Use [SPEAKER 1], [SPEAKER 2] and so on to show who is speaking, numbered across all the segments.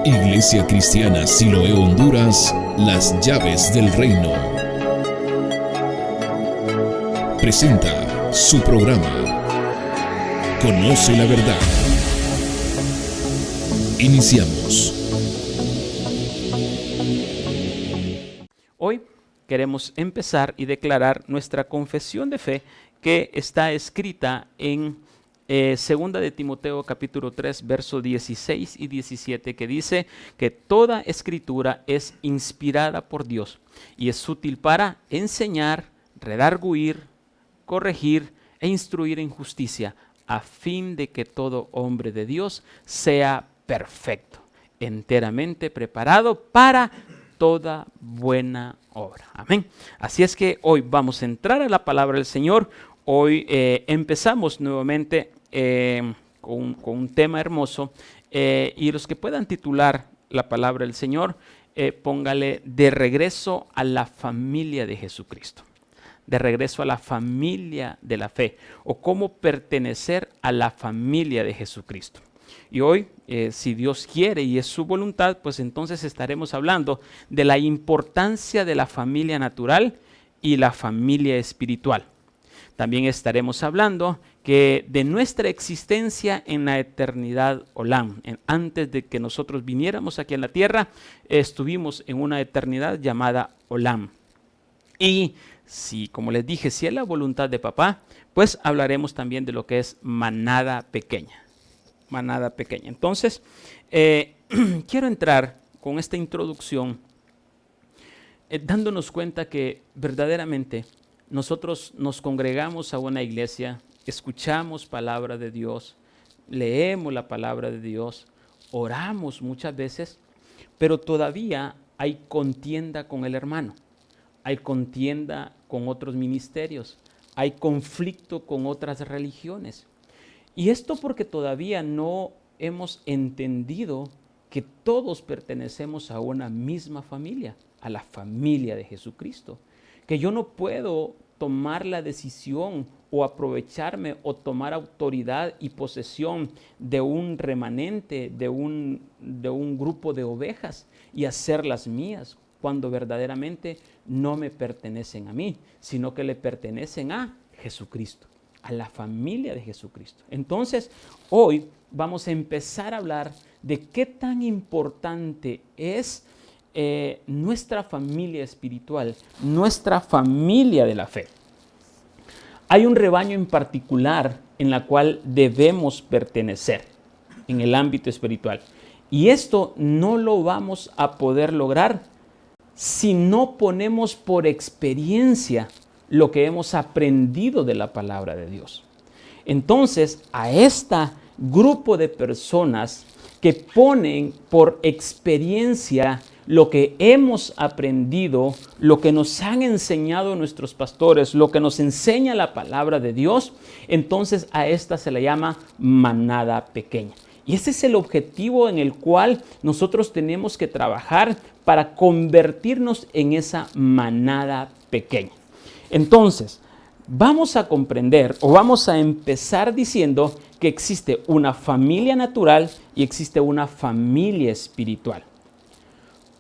[SPEAKER 1] Iglesia Cristiana Siloé Honduras, las llaves del reino. Presenta su programa, Conoce la verdad. Iniciamos.
[SPEAKER 2] Hoy queremos empezar y declarar nuestra confesión de fe que está escrita en Segunda de Timoteo capítulo 3, versos 16 y 17, que dice que toda escritura es inspirada por Dios y es útil para enseñar, redarguir, corregir e instruir en justicia, a fin de que todo hombre de Dios sea perfecto, enteramente preparado para toda buena obra. Amén. Así es que hoy vamos a entrar a la palabra del Señor. Hoy empezamos nuevamente con un tema hermoso, y los que puedan titular la palabra del Señor, póngale de regreso a la familia de Jesucristo, de regreso a la familia de la fe, o cómo pertenecer a la familia de Jesucristo. Y hoy, si Dios quiere y es su voluntad, pues entonces estaremos hablando de la importancia de la familia natural y la familia espiritual. También estaremos hablando de nuestra existencia en la eternidad Olam. Antes de que nosotros viniéramos aquí en la tierra, estuvimos en una eternidad llamada Olam. Y si, como les dije, si es la voluntad de papá, pues hablaremos también de lo que es manada pequeña. Manada pequeña. Entonces, quiero entrar con esta introducción dándonos cuenta que verdaderamente nosotros nos congregamos a una iglesia, escuchamos palabra de Dios, leemos la palabra de Dios, oramos muchas veces, pero todavía hay contienda con el hermano, hay contienda con otros ministerios, hay conflicto con otras religiones. Y esto porque todavía no hemos entendido que todos pertenecemos a una misma familia, a la familia de Jesucristo. Que yo no puedo tomar la decisión o aprovecharme o tomar autoridad y posesión de un remanente, de un grupo de ovejas y hacerlas mías, cuando verdaderamente no me pertenecen a mí, sino que le pertenecen a Jesucristo, a la familia de Jesucristo. Entonces, hoy vamos a empezar a hablar de qué tan importante es nuestra familia espiritual, nuestra familia de la fe. Hay un rebaño en particular en la cual debemos pertenecer en el ámbito espiritual. Y esto no lo vamos a poder lograr si no ponemos por experiencia lo que hemos aprendido de la palabra de Dios. Entonces, a este grupo de personas que ponen por experiencia lo que hemos aprendido, lo que nos han enseñado nuestros pastores, lo que nos enseña la palabra de Dios, entonces a esta se le llama manada pequeña. Y ese es el objetivo en el cual nosotros tenemos que trabajar para convertirnos en esa manada pequeña. Entonces, vamos a comprender o vamos a empezar diciendo que existe una familia natural y existe una familia espiritual.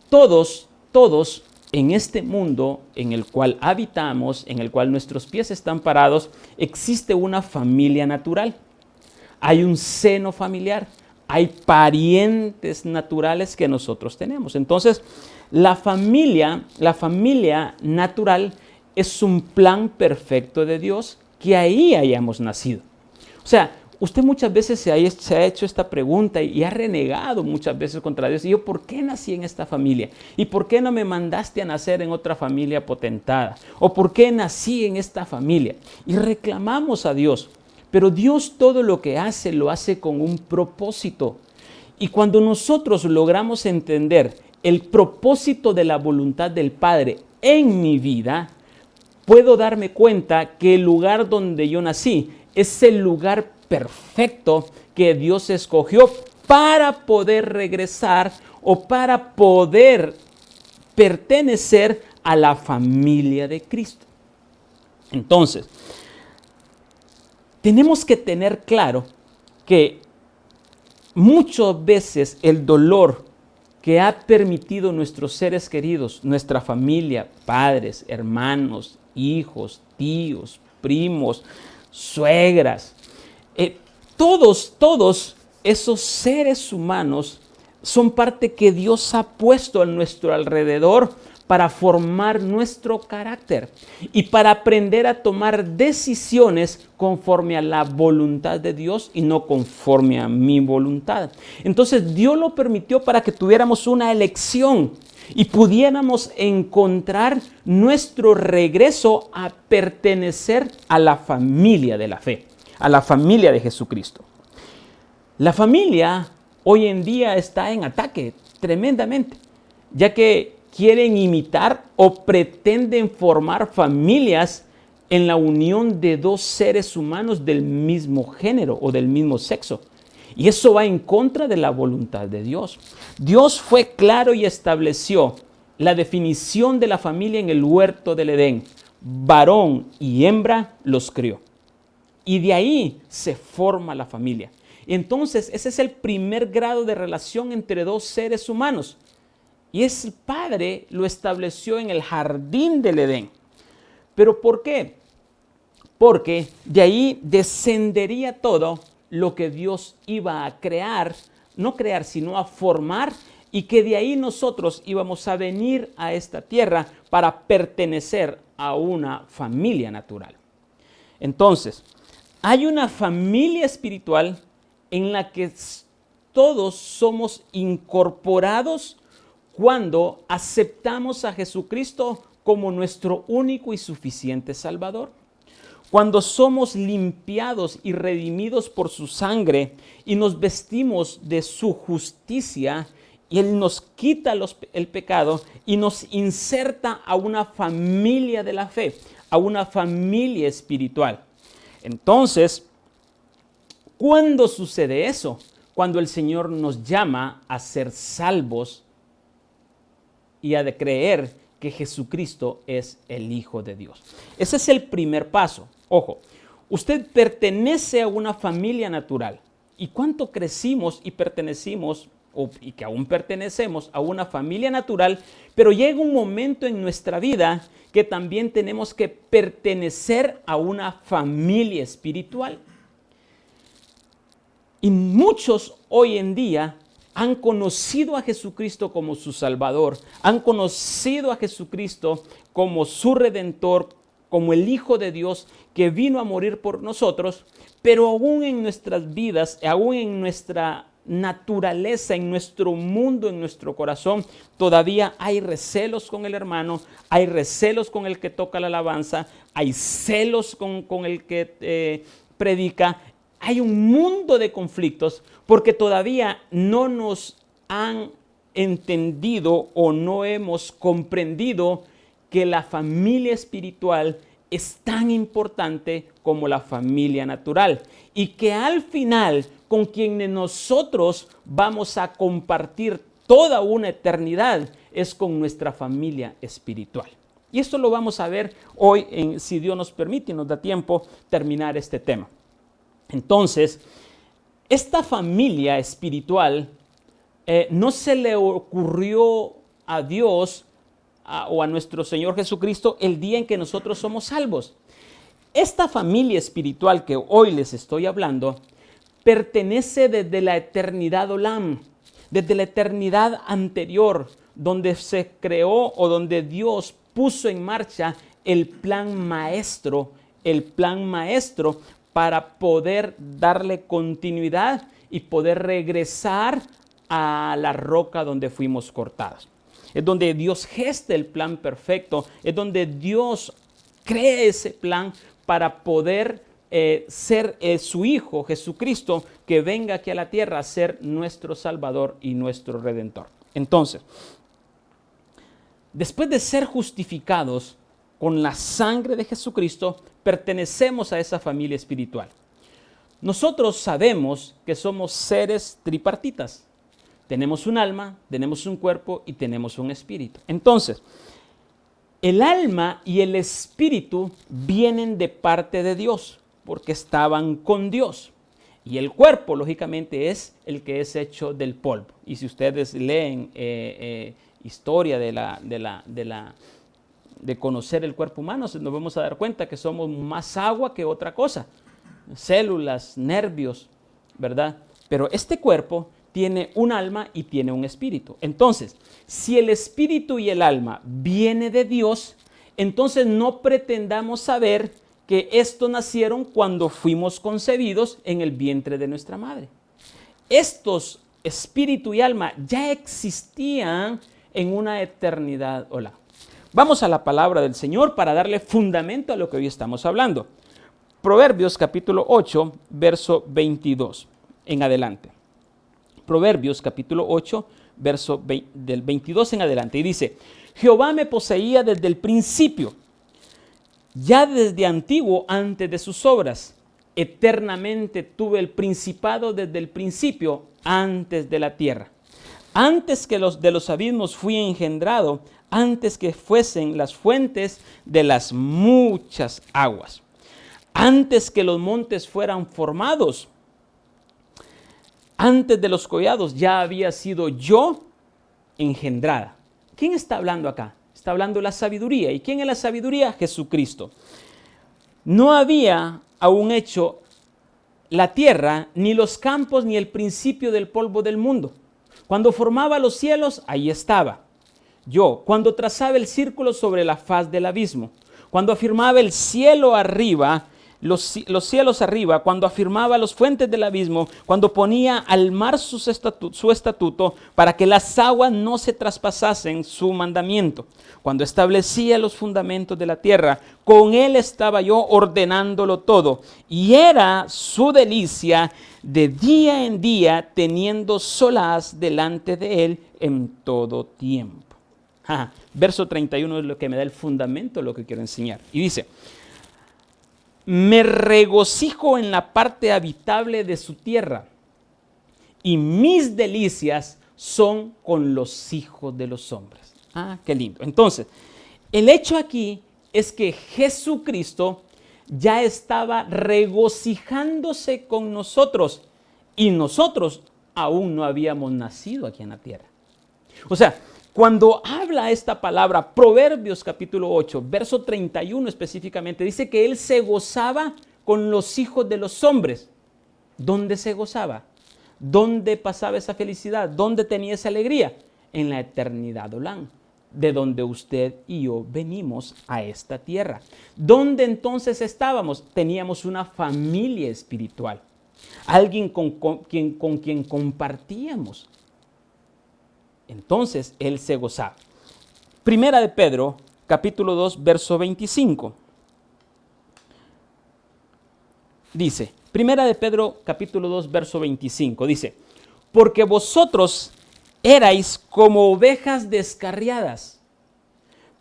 [SPEAKER 2] Todos en este mundo en el cual habitamos, en el cual nuestros pies están parados, existe una familia natural. Hay un seno familiar, hay parientes naturales que nosotros tenemos. Entonces, la familia natural es un plan perfecto de Dios que ahí hayamos nacido. O sea, usted muchas veces se ha hecho esta pregunta y ha renegado muchas veces contra Dios. Y yo, ¿por qué nací en esta familia? ¿Y por qué no me mandaste a nacer en otra familia potentada? ¿O por qué nací en esta familia? Y reclamamos a Dios. Pero Dios todo lo que hace, lo hace con un propósito. Y cuando nosotros logramos entender el propósito de la voluntad del Padre en mi vida, puedo darme cuenta que el lugar donde yo nací es el lugar perfecto que Dios escogió para poder regresar o para poder pertenecer a la familia de Cristo. Entonces, tenemos que tener claro que muchas veces el dolor que ha permitido nuestros seres queridos, nuestra familia, padres, hermanos, hijos, tíos, primos, suegras, todos esos seres humanos son parte que Dios ha puesto a nuestro alrededor para formar nuestro carácter y para aprender a tomar decisiones conforme a la voluntad de Dios y no conforme a mi voluntad. Entonces Dios lo permitió para que tuviéramos una elección y pudiéramos encontrar nuestro regreso a pertenecer a la familia de la fe, a la familia de Jesucristo. La familia hoy en día está en ataque tremendamente, ya que quieren imitar o pretenden formar familias en la unión de dos seres humanos del mismo género o del mismo sexo. Y eso va en contra de la voluntad de Dios. Dios fue claro y estableció la definición de la familia en el huerto del Edén. Varón y hembra los crió. Y de ahí se forma la familia. Entonces, ese es el primer grado de relación entre dos seres humanos. Y el Padre lo estableció en el jardín del Edén. ¿Pero por qué? Porque de ahí descendería todo lo que Dios iba a crear, no crear, sino a formar, y que de ahí nosotros íbamos a venir a esta tierra para pertenecer a una familia natural. Entonces, hay una familia espiritual en la que todos somos incorporados cuando aceptamos a Jesucristo como nuestro único y suficiente Salvador. Cuando somos limpiados y redimidos por su sangre y nos vestimos de su justicia, y Él nos quita el pecado y nos inserta a una familia de la fe, a una familia espiritual. Entonces, ¿cuándo sucede eso? Cuando el Señor nos llama a ser salvos y a de creer que Jesucristo es el Hijo de Dios. Ese es el primer paso. Ojo, usted pertenece a una familia natural. ¿Y cuánto crecimos y pertenecimos, y que aún pertenecemos a una familia natural? Pero llega un momento en nuestra vida que también tenemos que pertenecer a una familia espiritual. Y muchos hoy en día han conocido a Jesucristo como su Salvador, han conocido a Jesucristo como su Redentor, como el Hijo de Dios que vino a morir por nosotros, pero aún en nuestras vidas, aún en nuestra naturaleza, en nuestro mundo, en nuestro corazón, todavía hay recelos con el hermano, hay recelos con el que toca la alabanza, hay celos con el que predica. Hay un mundo de conflictos porque todavía no nos han entendido o no hemos comprendido que la familia espiritual es tan importante como la familia natural y que al final con quienes nosotros vamos a compartir toda una eternidad es con nuestra familia espiritual. Y esto lo vamos a ver hoy, si Dios nos permite y nos da tiempo, terminar este tema. Entonces, esta familia espiritual no se le ocurrió a Dios o a nuestro Señor Jesucristo el día en que nosotros somos salvos. Esta familia espiritual que hoy les estoy hablando pertenece desde la eternidad Olam, desde la eternidad anterior, donde se creó o donde Dios puso en marcha el plan maestro para poder darle continuidad y poder regresar a la roca donde fuimos cortados. Es donde Dios gesta el plan perfecto, es donde Dios crea ese plan para poder ser su Hijo Jesucristo, que venga aquí a la tierra a ser nuestro Salvador y nuestro Redentor. Entonces, después de ser justificados con la sangre de Jesucristo, pertenecemos a esa familia espiritual. Nosotros sabemos que somos seres tripartitas. Tenemos un alma, tenemos un cuerpo y tenemos un espíritu. Entonces, el alma y el espíritu vienen de parte de Dios, porque estaban con Dios. Y el cuerpo, lógicamente, es el que es hecho del polvo. Y si ustedes leen historia de conocer el cuerpo humano, nos vamos a dar cuenta que somos más agua que otra cosa. Células, nervios, ¿verdad? Pero este cuerpo tiene un alma y tiene un espíritu. Entonces, si el espíritu y el alma viene de Dios, entonces no pretendamos saber que estos nacieron cuando fuimos concebidos en el vientre de nuestra madre. Estos espíritu y alma ya existían en una eternidad. Hola. Vamos a la palabra del Señor para darle fundamento a lo que hoy estamos hablando. Proverbios capítulo 8, verso 22 en adelante. Proverbios capítulo 8, verso del 22 en adelante. Y dice, Jehová me poseía desde el principio, ya desde antiguo antes de sus obras. Eternamente tuve el principado desde el principio antes de la tierra. Antes que de los abismos fui engendrado, antes que fuesen las fuentes de las muchas aguas. Antes que los montes fueran formados, antes de los collados ya había sido yo engendrada. ¿Quién está hablando acá? Está hablando de la sabiduría. ¿Y quién es la sabiduría? Jesucristo. No había aún hecho la tierra, ni los campos, ni el principio del polvo del mundo. Cuando formaba los cielos, ahí estaba yo. Cuando trazaba el círculo sobre la faz del abismo. Cuando afirmaba el cielo arriba, los cielos arriba, cuando afirmaba los fuentes del abismo, cuando ponía al mar su estatuto para que las aguas no se traspasasen su mandamiento, cuando establecía los fundamentos de la tierra, con él estaba yo ordenándolo todo, y era su delicia de día en día, teniendo solaz delante de él en todo tiempo. Verso 31 es lo que me da el fundamento de lo que quiero enseñar, y dice, me regocijo en la parte habitable de su tierra, y mis delicias son con los hijos de los hombres. Qué lindo. Entonces, el hecho aquí es que Jesucristo ya estaba regocijándose con nosotros, y nosotros aún no habíamos nacido aquí en la tierra. O sea, cuando habla esta palabra, Proverbios capítulo 8, verso 31 específicamente, dice que él se gozaba con los hijos de los hombres. ¿Dónde se gozaba? ¿Dónde pasaba esa felicidad? ¿Dónde tenía esa alegría? En la eternidad Olán, de donde usted y yo venimos a esta tierra. ¿Dónde entonces estábamos? Teníamos una familia espiritual, alguien con quien compartíamos. Entonces, él se gozaba. Primera de Pedro, capítulo 2, verso 25. Dice, Primera de Pedro, capítulo 2, verso 25. Dice, porque vosotros erais como ovejas descarriadas,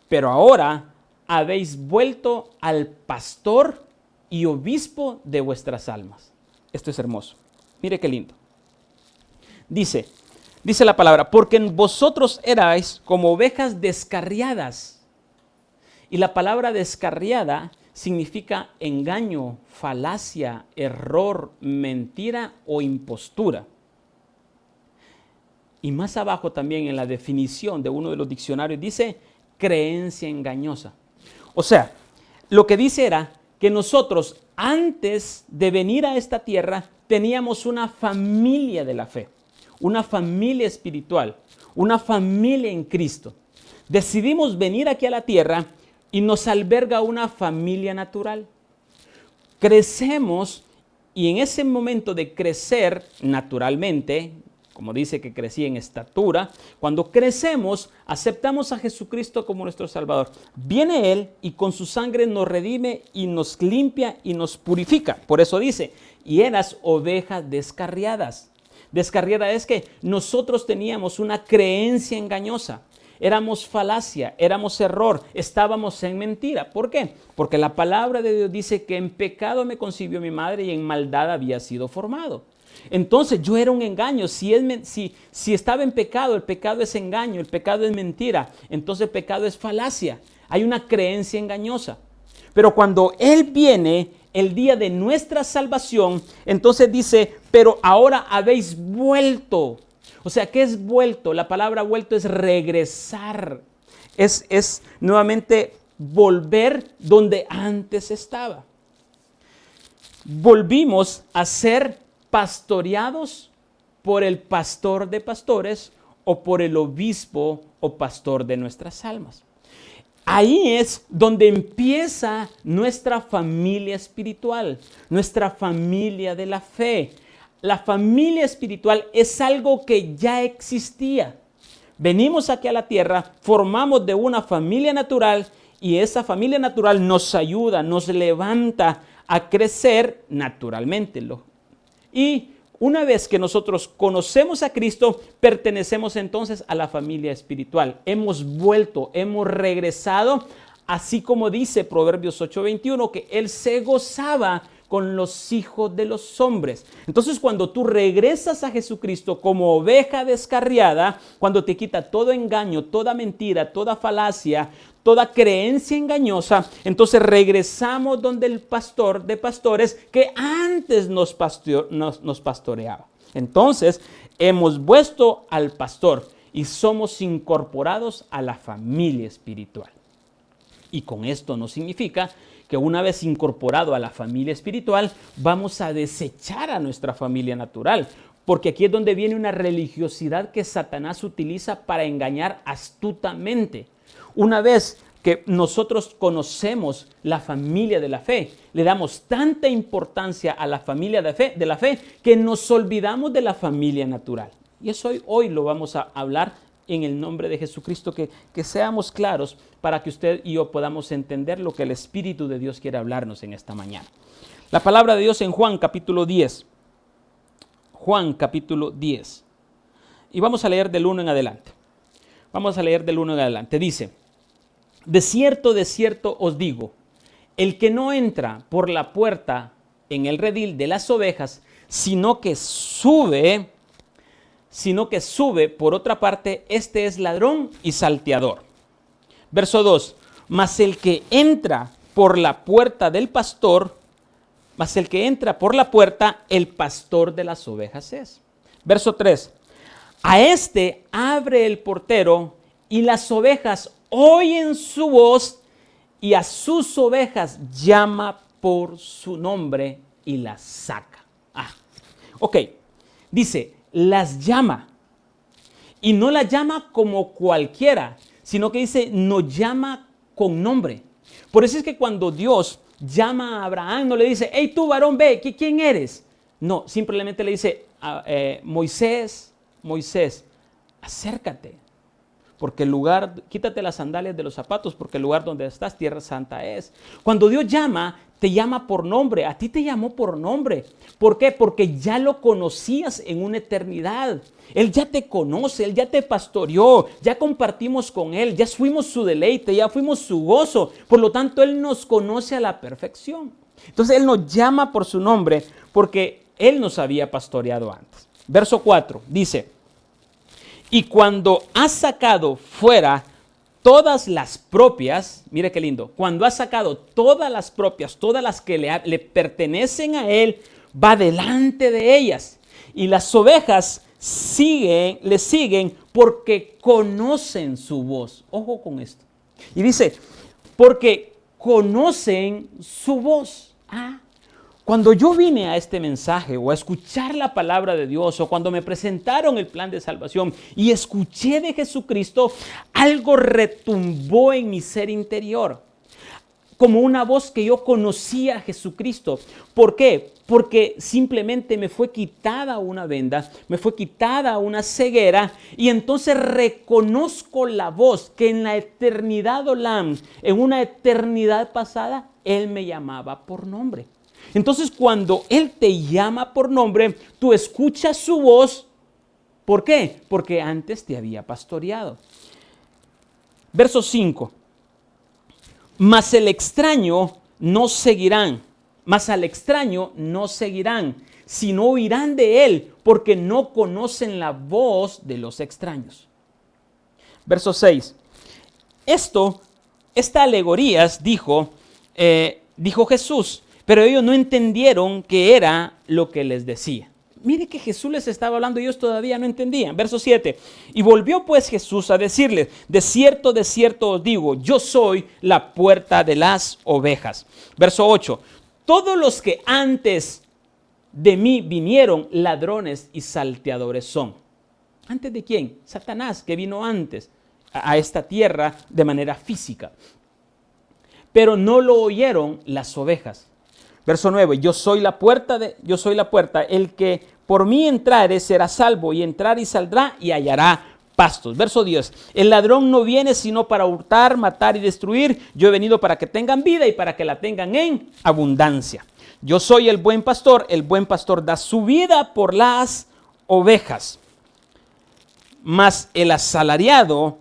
[SPEAKER 2] pero ahora habéis vuelto al pastor y obispo de vuestras almas. Esto es hermoso. Mire qué lindo. Dice la palabra, porque vosotros erais como ovejas descarriadas. Y la palabra descarriada significa engaño, falacia, error, mentira o impostura. Y más abajo también en la definición de uno de los diccionarios dice creencia engañosa. O sea, lo que dice era que nosotros antes de venir a esta tierra teníamos una familia de la fe. Una familia espiritual, una familia en Cristo. Decidimos venir aquí a la tierra y nos alberga una familia natural. Crecemos y en ese momento de crecer naturalmente, como dice que crecí en estatura, cuando crecemos aceptamos a Jesucristo como nuestro Salvador. Viene Él y con su sangre nos redime y nos limpia y nos purifica. Por eso dice, y eras ovejas descarriadas. Descarriada es que nosotros teníamos una creencia engañosa, éramos falacia, éramos error, estábamos en mentira. ¿Por qué? Porque la palabra de Dios dice que en pecado me concibió mi madre y en maldad había sido formado. Entonces yo era un engaño. Si estaba en pecado, el pecado es engaño, el pecado es mentira, entonces el pecado es falacia. Hay una creencia engañosa. Pero cuando Él viene, el día de nuestra salvación, entonces dice, pero ahora habéis vuelto. O sea, ¿qué es vuelto? La palabra vuelto es regresar. Es nuevamente volver donde antes estaba. Volvimos a ser pastoreados por el pastor de pastores o por el obispo o pastor de nuestras almas. Ahí es donde empieza nuestra familia espiritual, nuestra familia de la fe. La familia espiritual es algo que ya existía. Venimos aquí a la tierra, formamos de una familia natural y esa familia natural nos ayuda, nos levanta a crecer naturalmente. Y una vez que nosotros conocemos a Cristo, pertenecemos entonces a la familia espiritual. Hemos vuelto, hemos regresado, así como dice Proverbios 8:21, que Él se gozaba con los hijos de los hombres. Entonces, cuando tú regresas a Jesucristo como oveja descarriada, cuando te quita todo engaño, toda mentira, toda falacia, toda creencia engañosa, entonces regresamos donde el pastor de pastores que antes nos pastoreaba. Entonces, hemos vuelto al pastor y somos incorporados a la familia espiritual. Y con esto no significa que una vez incorporado a la familia espiritual, vamos a desechar a nuestra familia natural. Porque aquí es donde viene una religiosidad que Satanás utiliza para engañar astutamente. Una vez que nosotros conocemos la familia de la fe, le damos tanta importancia a la familia de la fe que nos olvidamos de la familia natural. Y eso hoy lo vamos a hablar en el nombre de Jesucristo, que seamos claros para que usted y yo podamos entender lo que el Espíritu de Dios quiere hablarnos en esta mañana. La palabra de Dios en Juan capítulo 10. Juan capítulo 10. Y vamos a leer del 1 en adelante. Vamos a leer del 1 en adelante. Dice, de cierto os digo, el que no entra por la puerta en el redil de las ovejas, sino que sube por otra parte, este es ladrón y salteador. Verso 2, mas el que entra por la puerta del pastor, el pastor de las ovejas es. Verso 3, a este abre el portero y las ovejas oyen su voz y a sus ovejas llama por su nombre y las saca. Ok, dice, las llama. Y no las llama como cualquiera, sino que dice, nos llama con nombre. Por eso es que cuando Dios llama a Abraham, no le dice, hey tú varón, ve, ¿quién eres? No, simplemente le dice, Moisés, acércate. Porque el lugar, quítate las sandalias de los zapatos, porque el lugar donde estás, tierra santa es. Cuando Dios llama, te llama por nombre. A ti te llamó por nombre. ¿Por qué? Porque ya lo conocías en una eternidad. Él ya te conoce, Él ya te pastoreó, ya compartimos con Él, ya fuimos su deleite, ya fuimos su gozo. Por lo tanto, Él nos conoce a la perfección. Entonces, Él nos llama por su nombre porque Él nos había pastoreado antes. Verso 4 dice, y cuando ha sacado fuera todas las propias, mire qué lindo, cuando ha sacado todas las propias, todas las que le pertenecen a Él, va delante de ellas. Y las ovejas le siguen porque conocen su voz. Ojo con esto. Y dice, porque conocen su voz. Cuando yo vine a este mensaje o a escuchar la palabra de Dios o cuando me presentaron el plan de salvación y escuché de Jesucristo, algo retumbó en mi ser interior. Como una voz que yo conocía a Jesucristo. ¿Por qué? Porque simplemente me fue quitada una venda, me fue quitada una ceguera y entonces reconozco la voz que en la eternidad Olam, en una eternidad pasada, Él me llamaba por nombre. Entonces, cuando Él te llama por nombre, tú escuchas su voz. ¿Por qué? Porque antes te había pastoreado. Verso 5. Mas al extraño no seguirán, sino oirán de Él, porque no conocen la voz de los extraños. Verso 6. Esta alegorías dijo Jesús, pero ellos no entendieron qué era lo que les decía. Mire que Jesús les estaba hablando y ellos todavía no entendían. Verso 7. Y volvió pues Jesús a decirles, de cierto os digo, yo soy la puerta de las ovejas. Verso 8. Todos los que antes de mí vinieron, ladrones y salteadores son. ¿Antes de quién? Satanás, que vino antes a esta tierra de manera física. Pero no lo oyeron las ovejas. Verso 9, yo soy la puerta, el que por mí entrare será salvo, y entrar y saldrá y hallará pastos. Verso 10, el ladrón no viene sino para hurtar, matar y destruir. Yo he venido para que tengan vida y para que la tengan en abundancia. Yo soy el buen pastor da su vida por las ovejas. Mas el asalariado,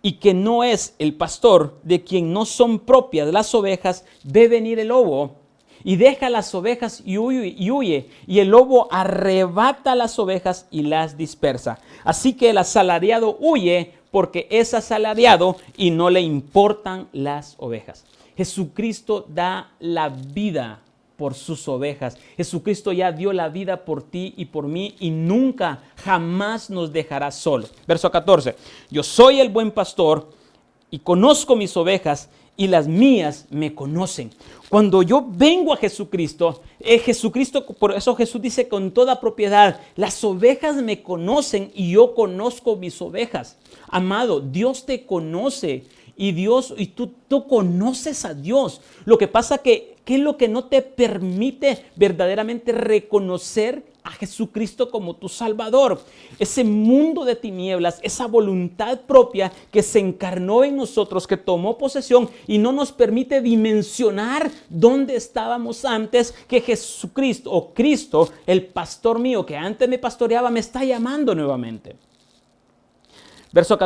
[SPEAKER 2] y que no es el pastor, de quien no son propias las ovejas, ve venir el lobo y deja las ovejas y huye, y el lobo arrebata las ovejas y las dispersa. Así que el asalariado huye porque es asalariado y no le importan las ovejas. Jesucristo da la vida por sus ovejas. Jesucristo ya dio la vida por ti y por mí y nunca, jamás nos dejará solos. Verso 14. Yo soy el buen pastor y conozco mis ovejas y las mías me conocen. Cuando yo vengo a Jesucristo, por eso Jesús dice con toda propiedad, las ovejas me conocen y yo conozco mis ovejas. Amado, Dios te conoce. Y tú conoces a Dios. Lo que pasa ¿qué es lo que no te permite verdaderamente reconocer a Jesucristo como tu Salvador? Ese mundo de tinieblas, esa voluntad propia que se encarnó en nosotros, que tomó posesión y no nos permite dimensionar dónde estábamos antes, que Jesucristo o Cristo, el pastor mío que antes me pastoreaba, me está llamando nuevamente. Verso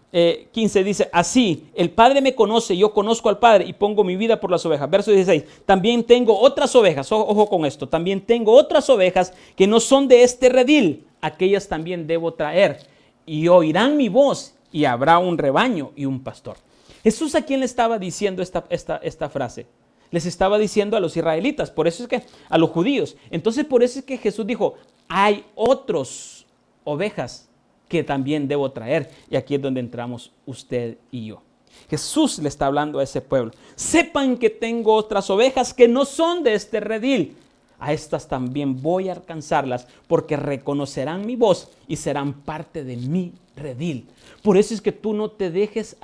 [SPEAKER 2] 15 dice, así el Padre me conoce, yo conozco al Padre y pongo mi vida por las ovejas. Verso 16, también tengo otras ovejas, ojo con esto, también tengo otras ovejas que no son de este redil, aquellas también debo traer y oirán mi voz y habrá un rebaño y un pastor. Jesús, ¿a quién le estaba diciendo esta frase? Les estaba diciendo a los israelitas, por eso es que a los judíos. Entonces por eso es que Jesús dijo, hay otras ovejas que también debo traer. Y aquí es donde entramos usted y yo. Jesús le está hablando a ese pueblo. Sepan que tengo otras ovejas que no son de este redil. A estas también voy a alcanzarlas porque reconocerán mi voz y serán parte de mi redil. Por eso es que tú no te dejes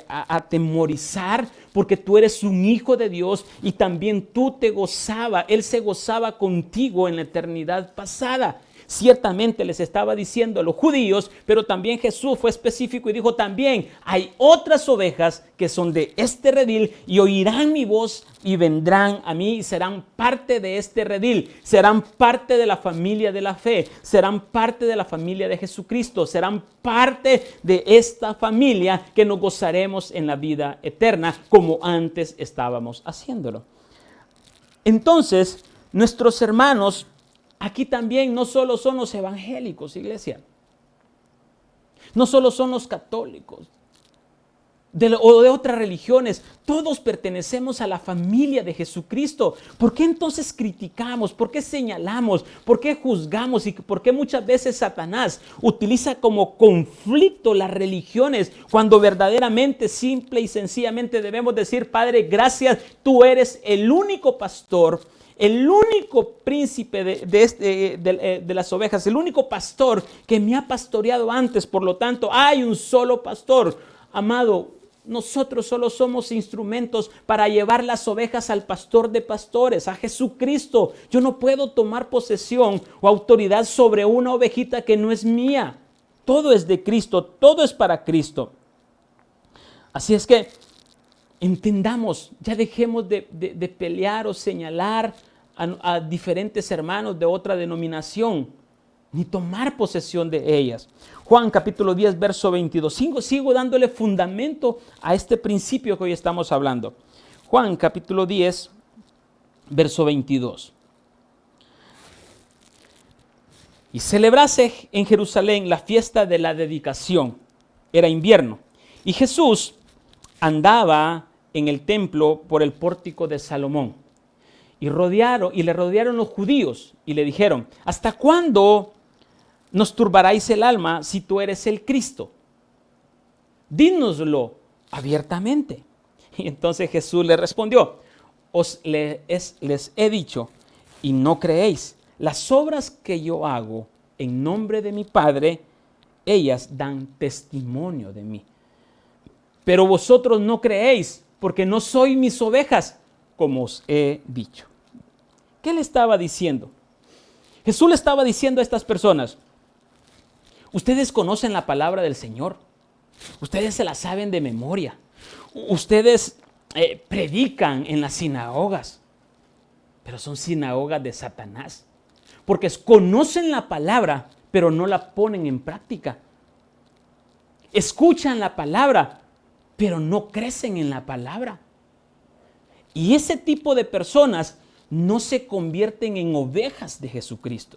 [SPEAKER 2] atemorizar, porque tú eres un hijo de Dios y también tú Él se gozaba contigo en la eternidad pasada. Ciertamente les estaba diciendo a los judíos, pero también Jesús fue específico y dijo también, hay otras ovejas que son de este redil y oirán mi voz y vendrán a mí y serán parte de este redil, serán parte de la familia de la fe, serán parte de la familia de Jesucristo, serán parte de esta familia que nos gozaremos en la vida eterna como antes estábamos haciéndolo. Entonces, nuestros hermanos aquí también no solo son los evangélicos, iglesia. No solo son los católicos o de otras religiones. Todos pertenecemos a la familia de Jesucristo. ¿Por qué entonces criticamos? ¿Por qué señalamos? ¿Por qué juzgamos? ¿Y por qué muchas veces Satanás utiliza como conflicto las religiones cuando verdaderamente, simple y sencillamente debemos decir, Padre, gracias, tú eres el único pastor, el único príncipe de las ovejas, el único pastor que me ha pastoreado antes. Por lo tanto, hay un solo pastor. Amado, nosotros solo somos instrumentos para llevar las ovejas al pastor de pastores, a Jesucristo. Yo no puedo tomar posesión o autoridad sobre una ovejita que no es mía. Todo es de Cristo, todo es para Cristo. Así es que entendamos, ya dejemos de pelear o señalar a diferentes hermanos de otra denominación, ni tomar posesión de ellas. Juan capítulo 10, verso 22. Sigo dándole fundamento a este principio que hoy estamos hablando. Juan capítulo 10, verso 22. Y celebrase en Jerusalén la fiesta de la dedicación. Era invierno. Y Jesús andaba en el templo por el pórtico de Salomón. Y le rodearon los judíos y le dijeron: ¿hasta cuándo nos turbaráis el alma si tú eres el Cristo? Dínoslo abiertamente. Y entonces Jesús le respondió: les he dicho y no creéis. Las obras que yo hago en nombre de mi Padre, ellas dan testimonio de mí. Pero vosotros no creéis, porque no sois mis ovejas, como os he dicho. ¿Qué le estaba diciendo? Jesús le estaba diciendo a estas personas: ustedes conocen la palabra del Señor, ustedes se la saben de memoria, ustedes predican en las sinagogas, pero son sinagogas de Satanás, porque conocen la palabra, pero no la ponen en práctica. Escuchan la palabra, pero no crecen en la palabra. Y ese tipo de personas no se convierten en ovejas de Jesucristo.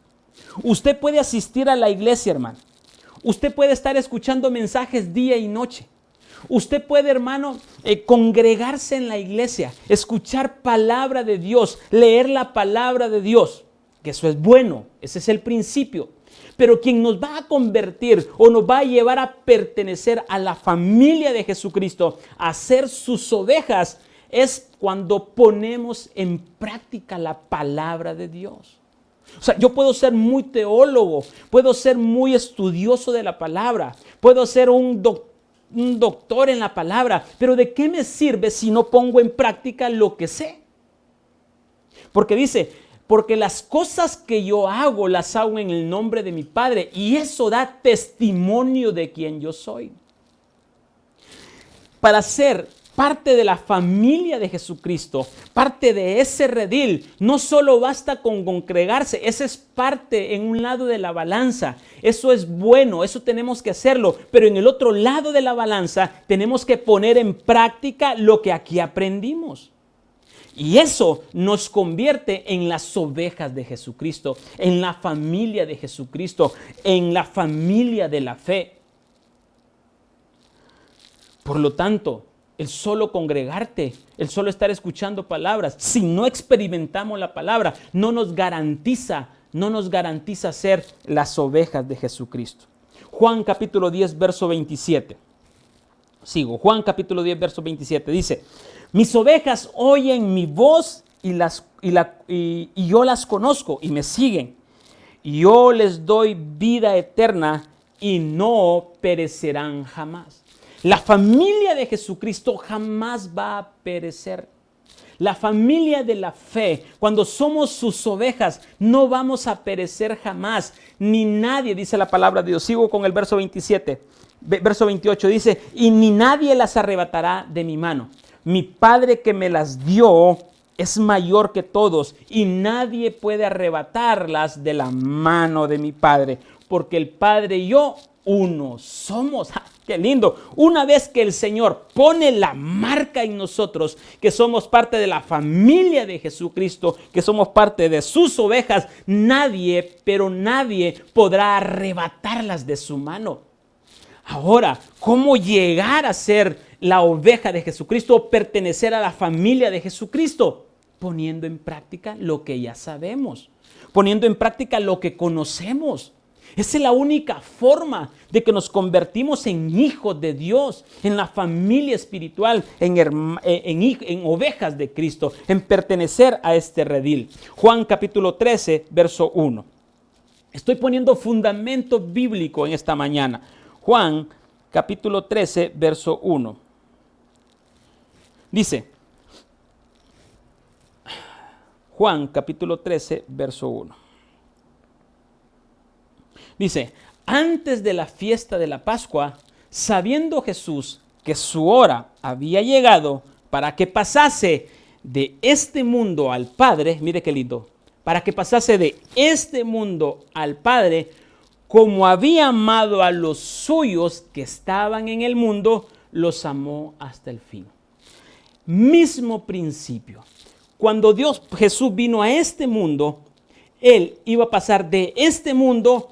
[SPEAKER 2] Usted puede asistir a la iglesia, hermano. Usted puede estar escuchando mensajes día y noche. Usted puede, hermano, congregarse en la iglesia, escuchar palabra de Dios, leer la palabra de Dios, que eso es bueno, ese es el principio. Pero quien nos va a convertir o nos va a llevar a pertenecer a la familia de Jesucristo, a ser sus ovejas, es cuando ponemos en práctica la palabra de Dios. O sea, yo puedo ser muy teólogo, puedo ser muy estudioso de la palabra, puedo ser un doctor en la palabra, pero ¿de qué me sirve si no pongo en práctica lo que sé? Porque dice: porque las cosas que yo hago, las hago en el nombre de mi Padre, y eso da testimonio de quién yo soy. Para ser parte de la familia de Jesucristo, parte de ese redil, no solo basta con congregarse, esa es parte en un lado de la balanza. Eso es bueno, eso tenemos que hacerlo, pero en el otro lado de la balanza tenemos que poner en práctica lo que aquí aprendimos. Y eso nos convierte en las ovejas de Jesucristo, en la familia de Jesucristo, en la familia de la fe. Por lo tanto, el solo congregarte, el solo estar escuchando palabras, si no experimentamos la palabra, no nos garantiza ser las ovejas de Jesucristo. Juan capítulo 10, verso 27. Sigo, Juan capítulo 10, verso 27, dice: mis ovejas oyen mi voz y yo las conozco y me siguen. Y yo les doy vida eterna y no perecerán jamás. La familia de Jesucristo jamás va a perecer. La familia de la fe, cuando somos sus ovejas, no vamos a perecer jamás. Ni nadie, dice la palabra de Dios. Sigo con el verso 27. Verso 28 dice: y ni nadie las arrebatará de mi mano. Mi Padre que me las dio es mayor que todos y nadie puede arrebatarlas de la mano de mi Padre, porque el Padre y yo uno somos. ¡Qué lindo! Una vez que el Señor pone la marca en nosotros, que somos parte de la familia de Jesucristo, que somos parte de sus ovejas, nadie, pero nadie podrá arrebatarlas de su mano. Ahora, ¿cómo llegar a ser la oveja de Jesucristo o pertenecer a la familia de Jesucristo? Poniendo en práctica lo que ya sabemos, poniendo en práctica lo que conocemos. Esa es la única forma de que nos convertimos en hijos de Dios, en la familia espiritual, en ovejas de Cristo, en pertenecer a este redil. Juan capítulo 13, verso 1. Estoy poniendo fundamento bíblico en esta mañana. Juan capítulo 13, verso 1. Dice, Juan capítulo 13, verso 1. Dice: antes de la fiesta de la Pascua, sabiendo Jesús que su hora había llegado para que pasase de este mundo al Padre, mire qué lindo, para que pasase de este mundo al Padre, como había amado a los suyos que estaban en el mundo, los amó hasta el fin. Mismo principio. Cuando Jesús vino a este mundo, Él iba a pasar de este mundo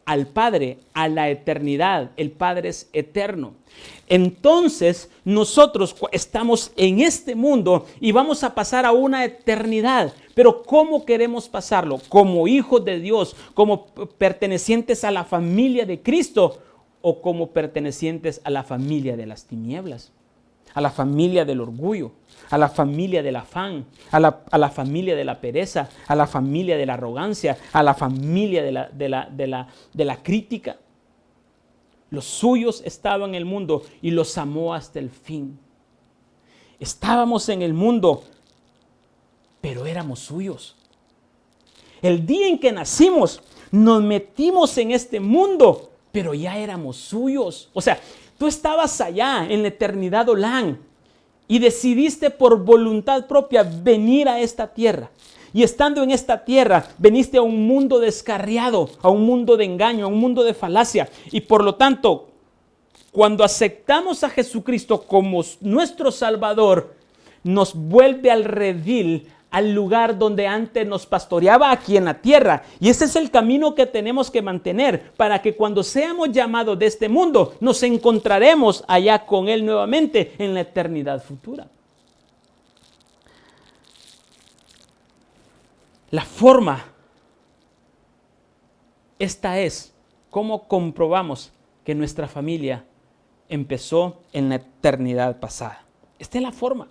[SPEAKER 2] al Padre, a la eternidad. El Padre es eterno. Entonces, nosotros estamos en este mundo y vamos a pasar a una eternidad. Pero ¿cómo queremos pasarlo? ¿Como hijos de Dios, como pertenecientes a la familia de Cristo o como pertenecientes a la familia de las tinieblas? A la familia del orgullo, a la familia del afán, a la familia de la pereza, a la familia de la arrogancia, a la familia de la crítica. Los suyos estaban en el mundo y los amó hasta el fin. Estábamos en el mundo, pero éramos suyos. El día en que nacimos, nos metimos en este mundo, pero ya éramos suyos. O sea, tú estabas allá en la eternidad Olán y decidiste por voluntad propia venir a esta tierra. Y estando en esta tierra, veniste a un mundo descarriado, a un mundo de engaño, a un mundo de falacia. Y por lo tanto, cuando aceptamos a Jesucristo como nuestro Salvador, nos vuelve al redil, al lugar donde antes nos pastoreaba aquí en la tierra. Y ese es el camino que tenemos que mantener para que cuando seamos llamados de este mundo, nos encontraremos allá con Él nuevamente en la eternidad futura. La forma, esta es cómo comprobamos que nuestra familia empezó en la eternidad pasada. Esta es la forma.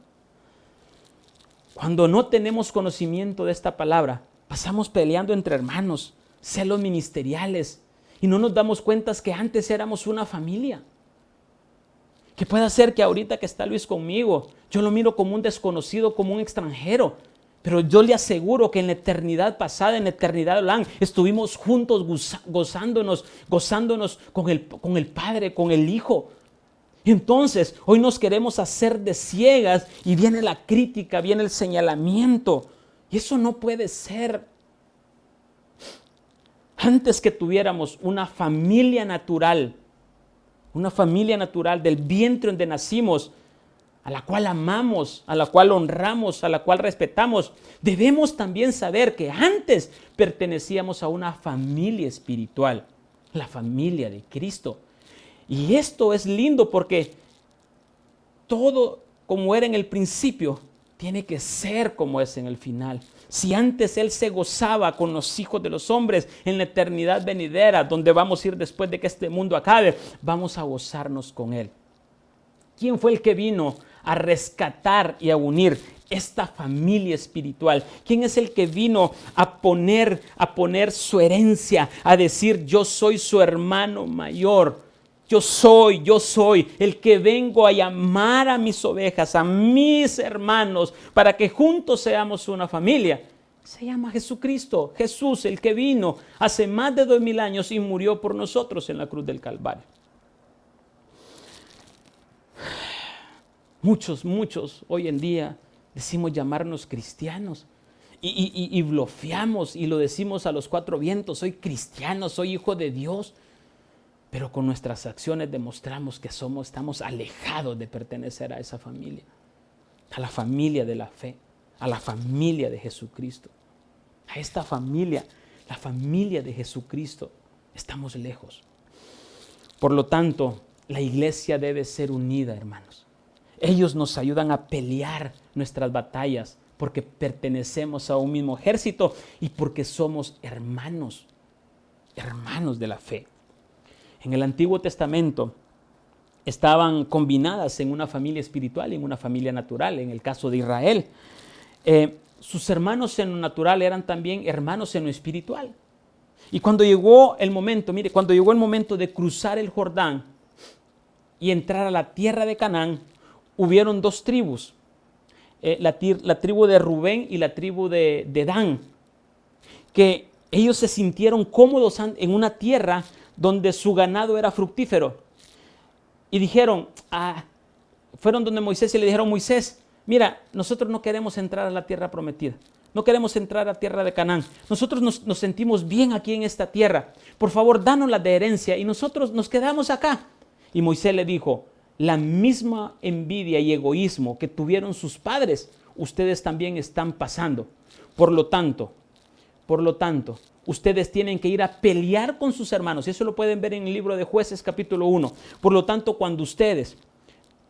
[SPEAKER 2] Cuando no tenemos conocimiento de esta palabra, pasamos peleando entre hermanos, celos ministeriales, y no nos damos cuenta que antes éramos una familia. Que puede ser que ahorita que está Luis conmigo, yo lo miro como un desconocido, como un extranjero, pero yo le aseguro que en la eternidad pasada, en la eternidad Olán, estuvimos juntos gozándonos con el Padre, con el Hijo. Entonces, hoy nos queremos hacer de ciegas y viene la crítica, viene el señalamiento. Y eso no puede ser. Antes que tuviéramos una familia natural del vientre donde nacimos, a la cual amamos, a la cual honramos, a la cual respetamos, debemos también saber que antes pertenecíamos a una familia espiritual, la familia de Cristo. Y esto es lindo porque todo como era en el principio, tiene que ser como es en el final. Si antes Él se gozaba con los hijos de los hombres en la eternidad venidera, donde vamos a ir después de que este mundo acabe, vamos a gozarnos con Él. ¿Quién fue el que vino a rescatar y a unir esta familia espiritual? ¿Quién es el que vino a poner su herencia, a decir yo soy su hermano mayor? Yo soy el que vengo a llamar a mis ovejas, a mis hermanos, para que juntos seamos una familia. Se llama Jesucristo, Jesús, el que vino hace más de 2000 años y murió por nosotros en la cruz del Calvario. Muchos hoy en día decimos llamarnos cristianos y blofeamos y lo decimos a los cuatro vientos, soy cristiano, soy hijo de Dios. Pero con nuestras acciones demostramos que estamos alejados de pertenecer a esa familia, a la familia de la fe, a la familia de Jesucristo. A esta familia, la familia de Jesucristo, estamos lejos. Por lo tanto, la iglesia debe ser unida, hermanos. Ellos nos ayudan a pelear nuestras batallas porque pertenecemos a un mismo ejército y porque somos hermanos de la fe. En el Antiguo Testamento estaban combinadas en una familia espiritual y en una familia natural, en el caso de Israel. Sus hermanos en lo natural eran también hermanos en lo espiritual. Y cuando llegó el momento, de cruzar el Jordán y entrar a la tierra de Canaán, hubieron dos tribus, la tribu de Rubén y la tribu de Dan, que ellos se sintieron cómodos en una tierra donde su ganado era fructífero. Y dijeron, fueron donde Moisés y le dijeron, Moisés, mira, nosotros no queremos entrar a la tierra prometida. No queremos entrar a la tierra de Canaán. Nosotros nos sentimos bien aquí en esta tierra. Por favor, danos la de herencia y nosotros nos quedamos acá. Y Moisés le dijo, la misma envidia y egoísmo que tuvieron sus padres, ustedes también están pasando. Por lo tanto, ustedes tienen que ir a pelear con sus hermanos. Eso lo pueden ver en el libro de Jueces capítulo 1. Por lo tanto, cuando ustedes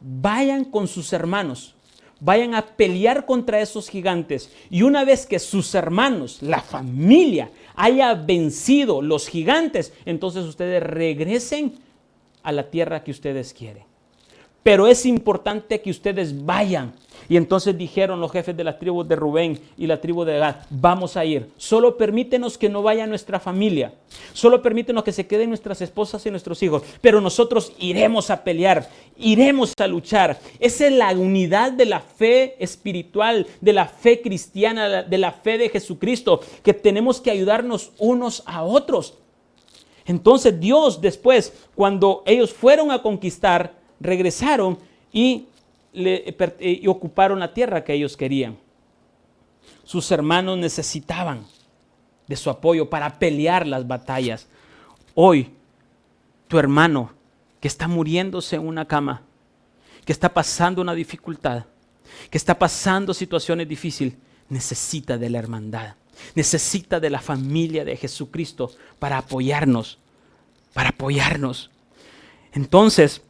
[SPEAKER 2] vayan con sus hermanos, vayan a pelear contra esos gigantes, y una vez que sus hermanos, la familia, haya vencido los gigantes, entonces ustedes regresen a la tierra que ustedes quieren. Pero es importante que ustedes vayan. Y entonces dijeron los jefes de las tribus de Rubén y la tribu de Gad: vamos a ir. Solo permítenos que no vaya nuestra familia. Solo permítenos que se queden nuestras esposas y nuestros hijos. Pero nosotros iremos a pelear, iremos a luchar. Esa es la unidad de la fe espiritual, de la fe cristiana, de la fe de Jesucristo, que tenemos que ayudarnos unos a otros. Entonces Dios después, cuando ellos fueron a conquistar, regresaron y ocuparon la tierra que ellos querían. Sus hermanos necesitaban de su apoyo para pelear las batallas. Hoy, tu hermano que está muriéndose en una cama, que está pasando una dificultad, que está pasando situaciones difíciles, necesita de la hermandad, necesita de la familia de Jesucristo para apoyarnos, Entonces,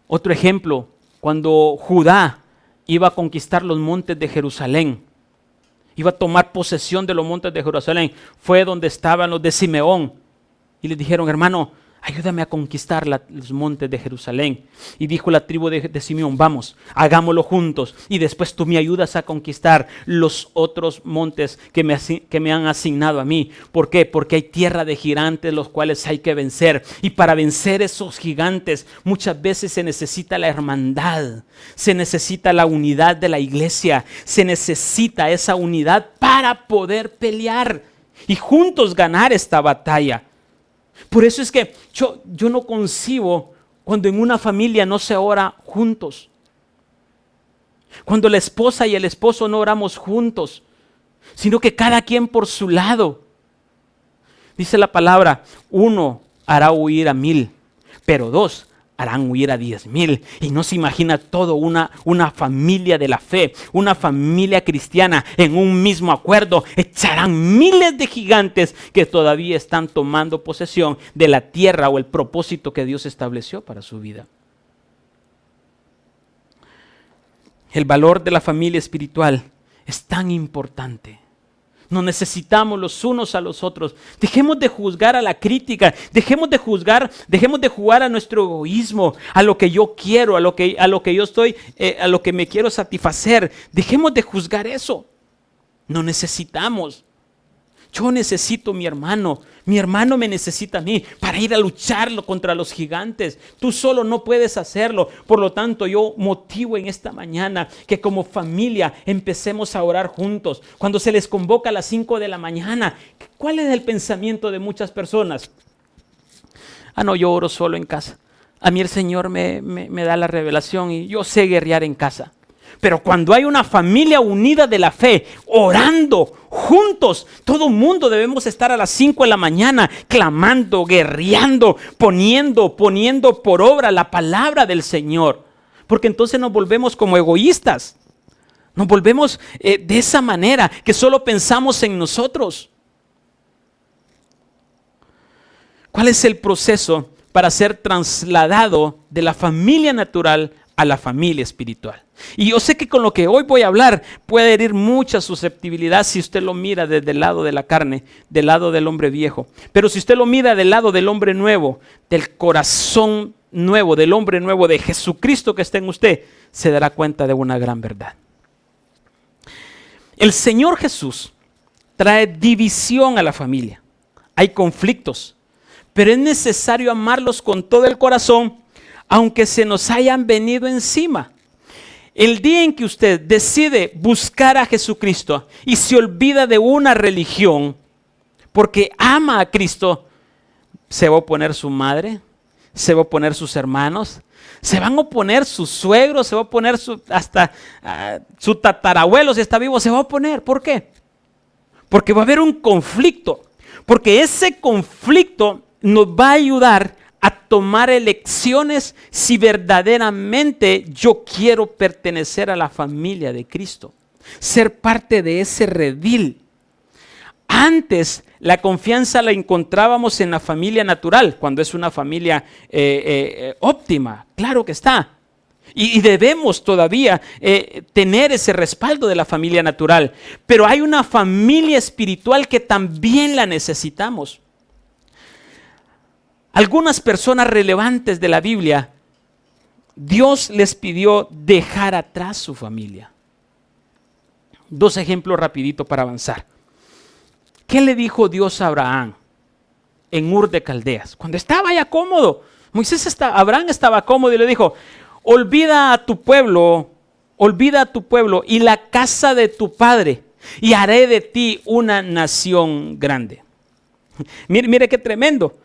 [SPEAKER 2] otro ejemplo, cuando Judá iba a conquistar los montes de Jerusalén, iba a tomar posesión de los montes de Jerusalén, fue donde estaban los de Simeón y les dijeron: hermano, ayúdame a conquistar los montes de Jerusalén. Y dijo la tribu de Simeón: vamos, hagámoslo juntos, y después tú me ayudas a conquistar los otros montes que me han asignado a mí. ¿Por qué? Porque hay tierra de gigantes los cuales hay que vencer, y para vencer esos gigantes muchas veces se necesita la hermandad, se necesita la unidad de la iglesia, se necesita esa unidad para poder pelear y juntos ganar esta batalla. Por eso es que yo no concibo cuando en una familia no se ora juntos. Cuando la esposa y el esposo no oramos juntos, sino que cada quien por su lado. Dice la palabra: 1 hará huir a 1000, pero 2 harán huir a 10,000. Y no se imagina todo una familia de la fe, una familia cristiana en un mismo acuerdo. Echarán miles de gigantes que todavía están tomando posesión de la tierra o el propósito que Dios estableció para su vida. El valor de la familia espiritual es tan importante. Nos necesitamos los unos a los otros. Dejemos de juzgar a la crítica, dejemos de jugar a nuestro egoísmo, a lo que yo quiero, a lo que yo estoy, a lo que me quiero satisfacer. Dejemos de juzgar eso. Nos necesitamos. Yo necesito a mi hermano me necesita a mí para ir a lucharlo contra los gigantes. Tú solo no puedes hacerlo. Por lo tanto, yo motivo en esta mañana que como familia empecemos a orar juntos. Cuando se les convoca a las 5 de la mañana, ¿cuál es el pensamiento de muchas personas? No, yo oro solo en casa. A mí el Señor me da la revelación y yo sé guerrear en casa. Pero cuando hay una familia unida de la fe, orando juntos, todo el mundo debemos estar a las 5 de la mañana clamando, guerreando, poniendo por obra la palabra del Señor. Porque entonces nos volvemos como egoístas. Nos volvemos de esa manera que solo pensamos en nosotros. ¿Cuál es el proceso para ser trasladado de la familia natural a la familia espiritual? Y yo sé que con lo que hoy voy a hablar puede herir mucha susceptibilidad si usted lo mira desde el lado de la carne, del lado del hombre viejo. Pero si usted lo mira del lado del hombre nuevo, del corazón nuevo, del hombre nuevo, de Jesucristo que está en usted, se dará cuenta de una gran verdad. El Señor Jesús trae división a la familia. Hay conflictos, pero es necesario amarlos con todo el corazón, aunque se nos hayan venido encima. El día en que usted decide buscar a Jesucristo y se olvida de una religión porque ama a Cristo, se va a oponer su madre, se va a oponer sus hermanos, se van a oponer sus suegros, se va a oponer hasta su tatarabuelo, si está vivo, se va a oponer. ¿Por qué? Porque va a haber un conflicto, porque ese conflicto nos va a ayudar a tomar elecciones si verdaderamente yo quiero pertenecer a la familia de Cristo, ser parte de ese redil. Antes la confianza la encontrábamos en la familia natural, cuando es una familia óptima, claro que está. Y debemos todavía tener ese respaldo de la familia natural. Pero hay una familia espiritual que también la necesitamos. Algunas personas relevantes de la Biblia, Dios les pidió dejar atrás su familia. 2 ejemplos rapidito para avanzar. ¿Qué le dijo Dios a Abraham en Ur de Caldeas? Cuando estaba ya cómodo, Abraham estaba cómodo y le dijo: olvida a tu pueblo y la casa de tu padre, y haré de ti una nación grande. Mire qué tremendo.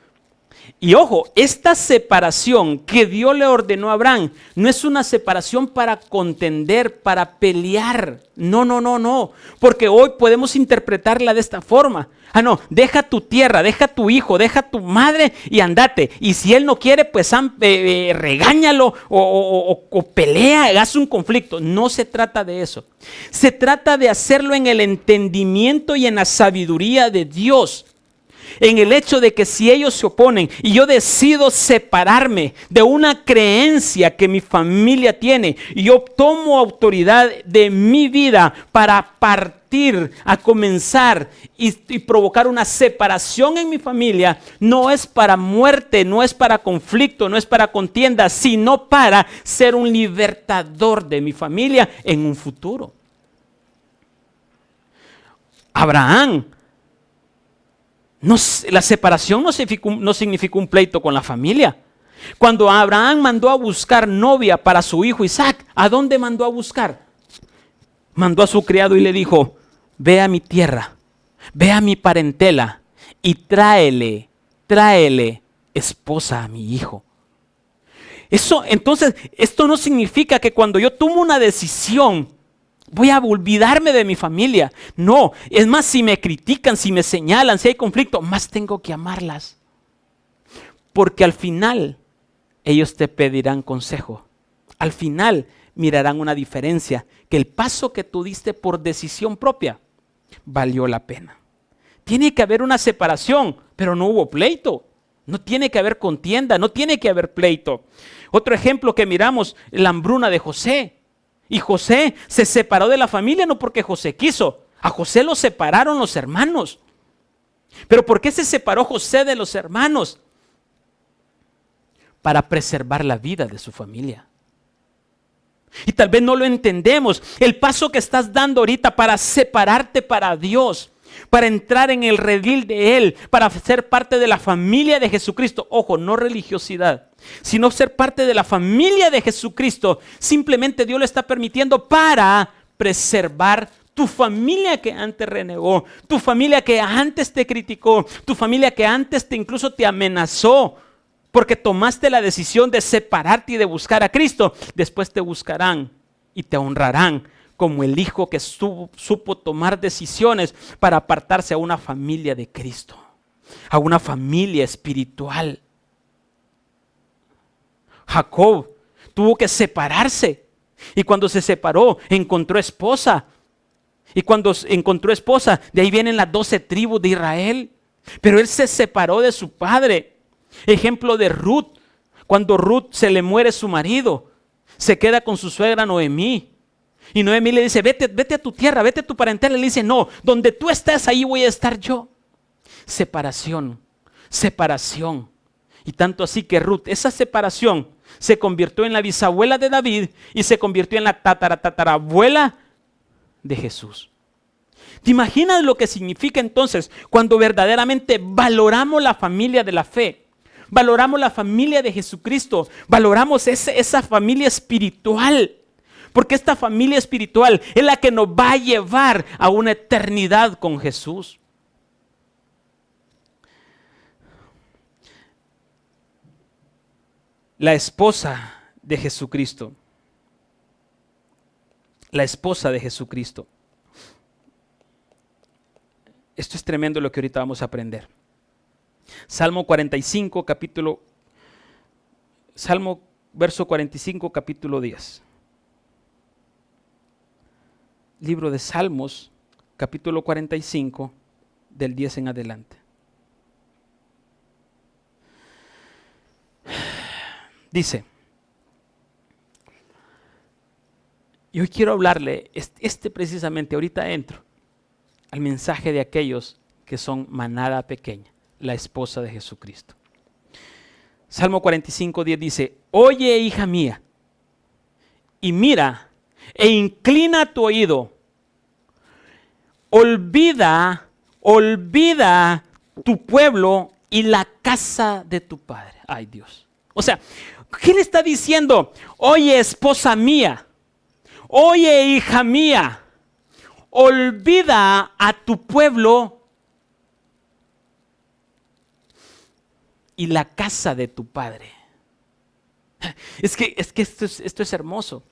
[SPEAKER 2] Y ojo, esta separación que Dios le ordenó a Abraham no es una separación para contender, para pelear. No. Porque hoy podemos interpretarla de esta forma. No, deja tu tierra, deja tu hijo, deja tu madre y andate. Y si él no quiere, pues regáñalo o pelea, haz un conflicto. No se trata de eso. Se trata de hacerlo en el entendimiento y en la sabiduría de Dios. En el hecho de que si ellos se oponen y yo decido separarme de una creencia que mi familia tiene, y yo tomo autoridad de mi vida para partir a comenzar y provocar una separación en mi familia, no es para muerte, no es para conflicto, no es para contienda, sino para ser un libertador de mi familia en un futuro. Abraham, la separación no significó un pleito con la familia. Cuando Abraham mandó a buscar novia para su hijo Isaac, ¿a dónde mandó a buscar? Mandó a su criado y le dijo: ve a mi tierra, ve a mi parentela y tráele esposa a mi hijo. Entonces, esto no significa que cuando yo tomo una decisión voy a olvidarme de mi familia. No, es más, si me critican, si me señalan, si hay conflicto, más tengo que amarlas. Porque al final ellos te pedirán consejo. Al final mirarán una diferencia, que el paso que tú diste por decisión propia valió la pena. Tiene que haber una separación, pero no hubo pleito. No tiene que haber contienda, no tiene que haber pleito. Otro ejemplo que miramos, la hambruna de José. Y José se separó de la familia no porque José quiso. A José lo separaron los hermanos. ¿Pero por qué se separó José de los hermanos? Para preservar la vida de su familia. Y tal vez no lo entendemos. El paso que estás dando ahorita para separarte para Dios, para entrar en el redil de Él, para ser parte de la familia de Jesucristo. Ojo, no religiosidad, sino ser parte de la familia de Jesucristo. Simplemente Dios lo está permitiendo para preservar tu familia que antes renegó, tu familia que antes te criticó, tu familia que antes incluso te amenazó, porque tomaste la decisión de separarte y de buscar a Cristo. Después te buscarán y te honrarán como el hijo que supo tomar decisiones para apartarse a una familia de Cristo, a una familia espiritual. Jacob tuvo que separarse, y cuando se separó encontró esposa, y cuando encontró esposa, de ahí vienen las 12 tribus de Israel. Pero él se separó de su padre. Ejemplo de Ruth, cuando Ruth se le muere su marido, se queda con su suegra Noemí. Y Noemí le dice: vete a tu tierra, vete a tu parentela. Le dice: no, donde tú estás, ahí voy a estar yo. Separación. Y tanto así que Ruth, esa separación, se convirtió en la bisabuela de David y se convirtió en la tatarabuela de Jesús. ¿Te imaginas lo que significa entonces cuando verdaderamente valoramos la familia de la fe? Valoramos la familia de Jesucristo, valoramos esa familia espiritual. Porque esta familia espiritual es la que nos va a llevar a una eternidad con Jesús. La esposa de Jesucristo. La esposa de Jesucristo. Esto es tremendo lo que ahorita vamos a aprender. Salmo 45, verso 45, capítulo 10. Libro de Salmos, capítulo 45, del 10 en adelante. Dice, y hoy quiero hablarle, precisamente, ahorita entro al mensaje de aquellos que son manada pequeña, la esposa de Jesucristo. Salmo 45:10 dice, oye, hija mía, y mira, e inclina tu oído, olvida tu pueblo y la casa de tu padre. Ay, Dios. O sea, ¿qué le está diciendo? Oye, esposa mía, oye, hija mía, olvida a tu pueblo y la casa de tu padre. Es que esto es hermoso,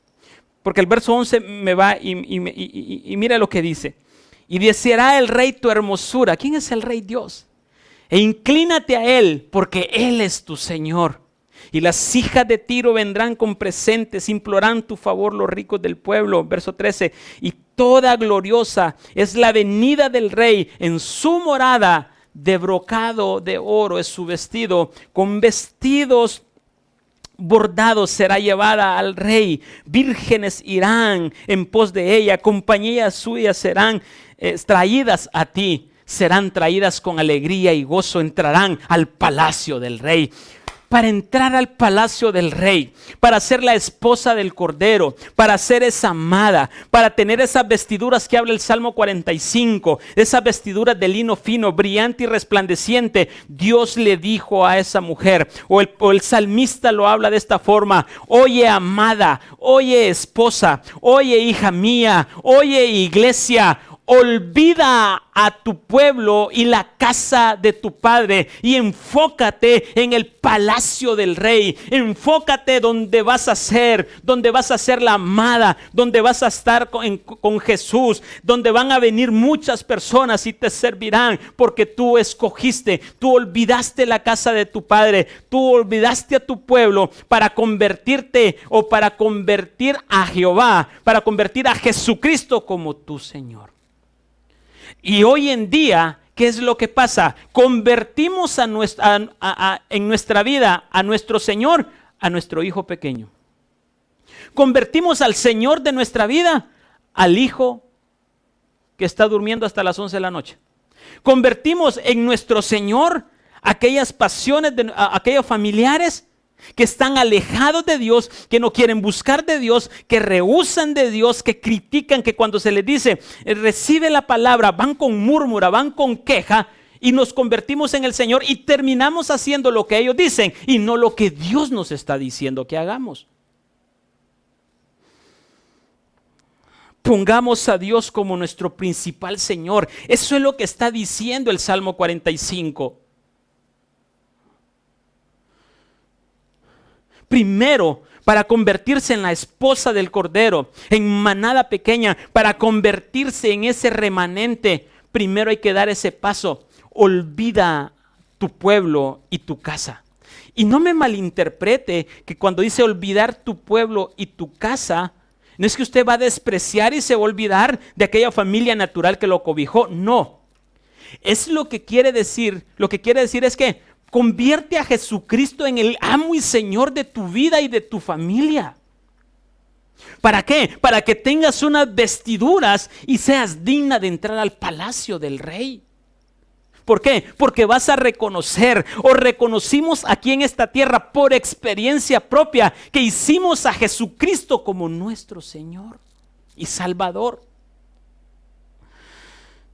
[SPEAKER 2] porque el verso 11 me va y mira lo que dice. Y deseará el rey tu hermosura. ¿Quién es el rey? Dios. E inclínate a él, porque él es tu Señor. Y las hijas de Tiro vendrán con presentes, implorarán tu favor los ricos del pueblo. Verso 13. Y toda gloriosa es la venida del rey en su morada, de brocado de oro es su vestido, con vestidos bordados será llevada al rey. Vírgenes irán en pos de ella, compañías suyas serán traídas a ti, serán traídas con alegría y gozo, entrarán al palacio del rey. Para entrar al palacio del rey, para ser la esposa del Cordero, para ser esa amada, para tener esas vestiduras que habla el Salmo 45, esas vestiduras de lino fino, brillante y resplandeciente, Dios le dijo a esa mujer, o el salmista lo habla de esta forma: oye, amada, oye, esposa, oye, hija mía, oye, iglesia, olvida a tu pueblo y la casa de tu padre y enfócate en el palacio del rey. Enfócate donde vas a ser la amada, donde vas a estar con Jesús, donde van a venir muchas personas y te servirán, porque tú escogiste, tú olvidaste la casa de tu padre, tú olvidaste a tu pueblo para convertirte o para convertir a Jehová, para convertir a Jesucristo como tu Señor. Y hoy en día, ¿qué es lo que pasa? Convertimos en nuestra vida a nuestro Señor, a nuestro hijo pequeño. Convertimos al Señor de nuestra vida al hijo que está durmiendo hasta las 11 de la noche. Convertimos en nuestro Señor aquellas pasiones, aquellos familiares que están alejados de Dios, que no quieren buscar de Dios, que rehúsan de Dios, que critican, que cuando se les dice recibe la palabra, van con murmura, van con queja, y nos convertimos en el Señor y terminamos haciendo lo que ellos dicen y no lo que Dios nos está diciendo que hagamos. Pongamos a Dios como nuestro principal Señor. Eso es lo que está diciendo el Salmo 45. Primero, para convertirse en la esposa del Cordero, en manada pequeña, para convertirse en ese remanente, primero hay que dar ese paso. Olvida tu pueblo y tu casa. Y no me malinterprete que cuando dice olvidar tu pueblo y tu casa, no es que usted va a despreciar y se va a olvidar de aquella familia natural que lo cobijó. No. Es lo que quiere decir. Lo que quiere decir es que convierte a Jesucristo en el amo y Señor de tu vida y de tu familia. ¿Para qué? Para que tengas unas vestiduras y seas digna de entrar al palacio del rey. ¿Por qué? Porque vas a reconocer, o reconocimos aquí en esta tierra por experiencia propia, que hicimos a Jesucristo como nuestro Señor y Salvador.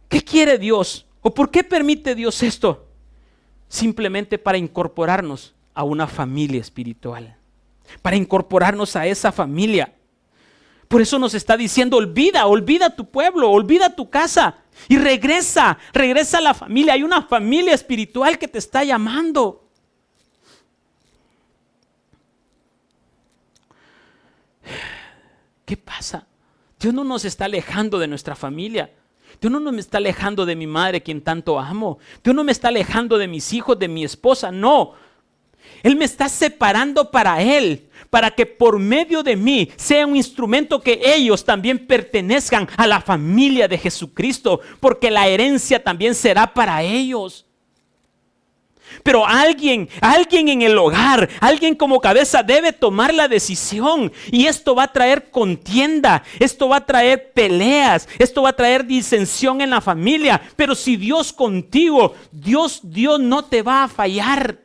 [SPEAKER 2] ¿Qué quiere Dios? ¿O por qué permite Dios esto? Simplemente para incorporarnos a una familia espiritual, para incorporarnos a esa familia. Por eso nos está diciendo: olvida tu pueblo, olvida tu casa y regresa a la familia. Hay una familia espiritual que te está llamando. ¿Qué pasa? Dios no nos está alejando de nuestra familia. Dios no me está alejando de mi madre, quien tanto amo. Dios no me está alejando de mis hijos, de mi esposa, no. Él me está separando para Él, para que por medio de mí sea un instrumento que ellos también pertenezcan a la familia de Jesucristo, porque la herencia también será para ellos. Pero alguien en el hogar, alguien como cabeza debe tomar la decisión, y esto va a traer contienda, esto va a traer peleas, esto va a traer disensión en la familia. Pero si Dios contigo, Dios no te va a fallar.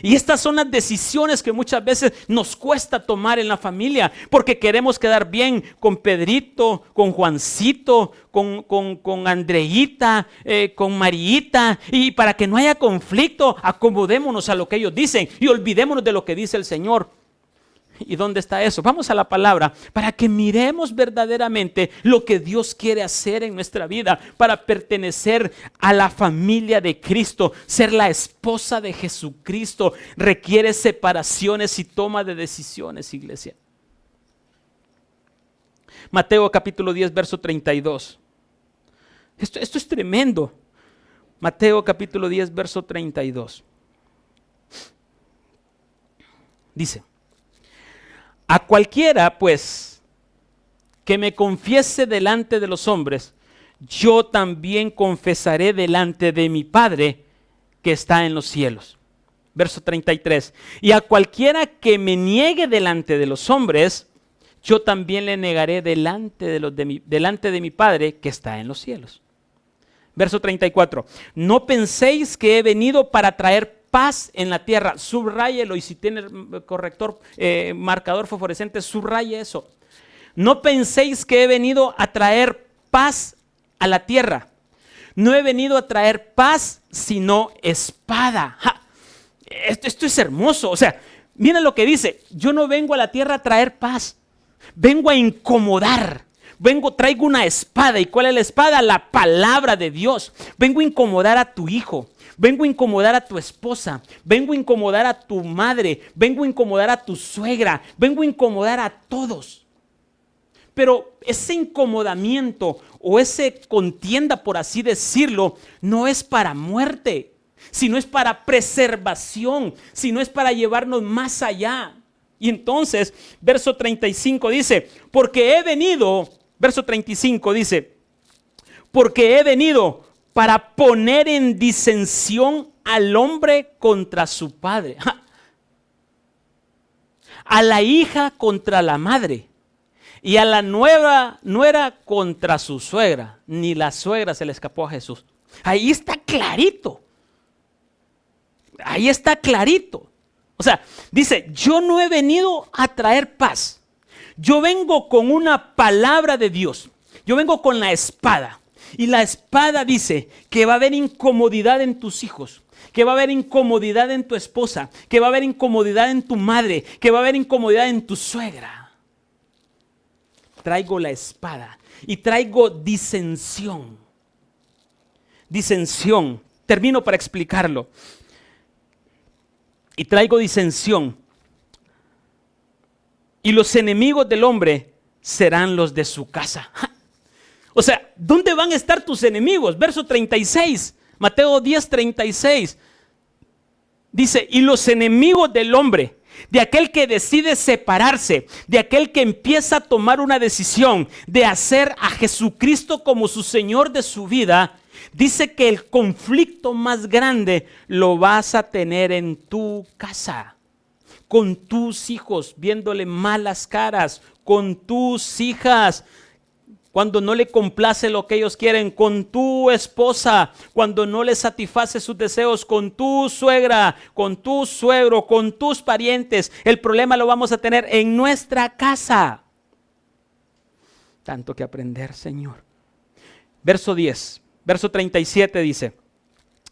[SPEAKER 2] Y estas son las decisiones que muchas veces nos cuesta tomar en la familia, porque queremos quedar bien con Pedrito, con Juancito, con Andreita, con Mariita, y para que no haya conflicto, acomodémonos a lo que ellos dicen y olvidémonos de lo que dice el Señor. ¿Y dónde está eso? Vamos a la palabra para que miremos verdaderamente lo que Dios quiere hacer en nuestra vida para pertenecer a la familia de Cristo. Ser la esposa de Jesucristo requiere separaciones y toma de decisiones, iglesia. Mateo capítulo 10, verso 32. Esto es tremendo. Mateo capítulo 10, verso 32. Dice: a cualquiera, pues, que me confiese delante de los hombres, yo también confesaré delante de mi Padre que está en los cielos. Verso 33. Y a cualquiera que me niegue delante de los hombres, yo también le negaré delante de mi Padre que está en los cielos. Verso 34. No penséis que he venido para traer paz en la tierra. Subráyelo, y si tiene corrector, marcador fosforescente, subraye eso. No penséis que he venido a traer paz a la tierra. No he venido a traer paz, sino espada. Esto es hermoso. O sea, miren lo que dice: yo no vengo a la tierra a traer paz, vengo a incomodar. Traigo una espada. ¿Y cuál es la espada? La palabra de Dios. Vengo a incomodar a tu hijo. Vengo a incomodar a tu esposa, vengo a incomodar a tu madre, vengo a incomodar a tu suegra, vengo a incomodar a todos. Pero ese incomodamiento o ese contienda, por así decirlo, no es para muerte, sino es para preservación, sino es para llevarnos más allá. Y entonces, verso 35 dice: porque he venido, verso 35 dice, porque he venido para poner en disensión al hombre contra su padre, a la hija contra la madre, y a la nuera contra su suegra. Ni la suegra se le escapó a Jesús. Ahí está clarito. Ahí está clarito. O sea, dice: yo no he venido a traer paz. Yo vengo con una palabra de Dios. Yo vengo con la espada. Y la espada dice que va a haber incomodidad en tus hijos, que va a haber incomodidad en tu esposa, que va a haber incomodidad en tu madre, que va a haber incomodidad en tu suegra. Traigo la espada y traigo disensión. Disensión. Termino para explicarlo. Y traigo disensión. Y los enemigos del hombre serán los de su casa. O sea, ¿dónde van a estar tus enemigos? Verso 36, Mateo 10, 36. Dice: y los enemigos del hombre, de aquel que decide separarse, de aquel que empieza a tomar una decisión de hacer a Jesucristo como su Señor de su vida, dice que el conflicto más grande lo vas a tener en tu casa, con tus hijos, viéndole malas caras, con tus hijas, cuando no le complace lo que ellos quieren, con tu esposa, cuando no le satisface sus deseos, con tu suegra, con tu suegro, con tus parientes. El problema lo vamos a tener en nuestra casa. Tanto que aprender, Señor. Verso 10, verso 37 dice: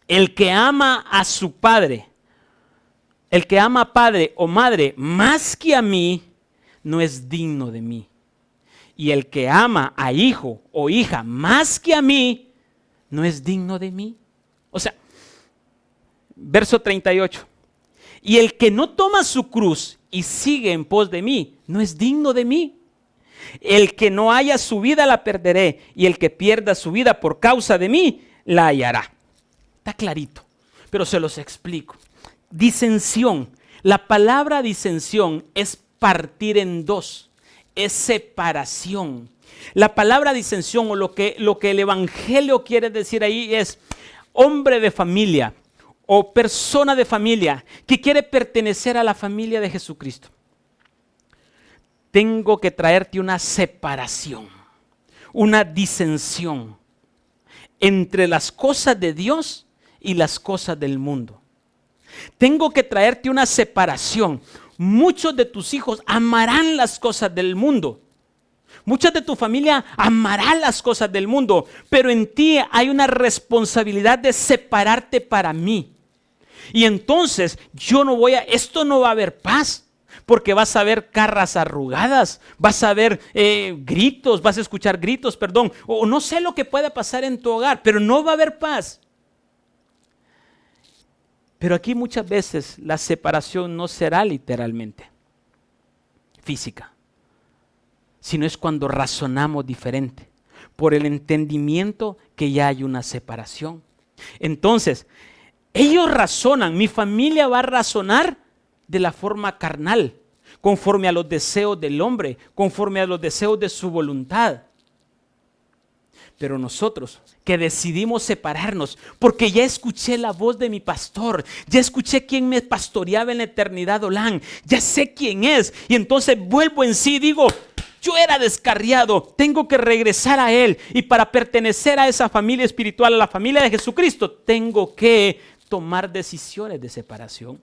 [SPEAKER 2] el que ama a su padre, el que ama a padre o madre más que a mí, no es digno de mí. Y el que ama a hijo o hija más que a mí, no es digno de mí. O sea, verso 38. Y el que no toma su cruz y sigue en pos de mí, no es digno de mí. El que no haya su vida la perderé, y el que pierda su vida por causa de mí, la hallará. Está clarito, pero se los explico. Disensión. La palabra disensión es partir en dos, es separación. La palabra disensión o lo que el evangelio quiere decir ahí es hombre de familia o persona de familia que quiere pertenecer a la familia de Jesucristo. Tengo que traerte una separación, una disensión entre las cosas de Dios y las cosas del mundo. Tengo que traerte una separación. Muchos de tus hijos amarán las cosas del mundo. Muchas de tu familia amarán las cosas del mundo, pero en ti hay una responsabilidad de separarte para mí. Y entonces esto no va a haber paz, porque vas a ver caras arrugadas, vas a ver gritos, vas a escuchar gritos, o no sé lo que pueda pasar en tu hogar, pero no va a haber paz. Pero aquí muchas veces la separación no será literalmente física, sino es cuando razonamos diferente, por el entendimiento que ya hay una separación. Entonces, ellos razonan, mi familia va a razonar de la forma carnal, conforme a los deseos del hombre, conforme a los deseos de su voluntad. Pero nosotros que decidimos separarnos, porque ya escuché la voz de mi pastor, ya escuché quién me pastoreaba en la eternidad Olán, ya sé quién es, y entonces vuelvo en sí y digo, yo era descarriado, tengo que regresar a Él, y para pertenecer a esa familia espiritual, a la familia de Jesucristo, tengo que tomar decisiones de separación.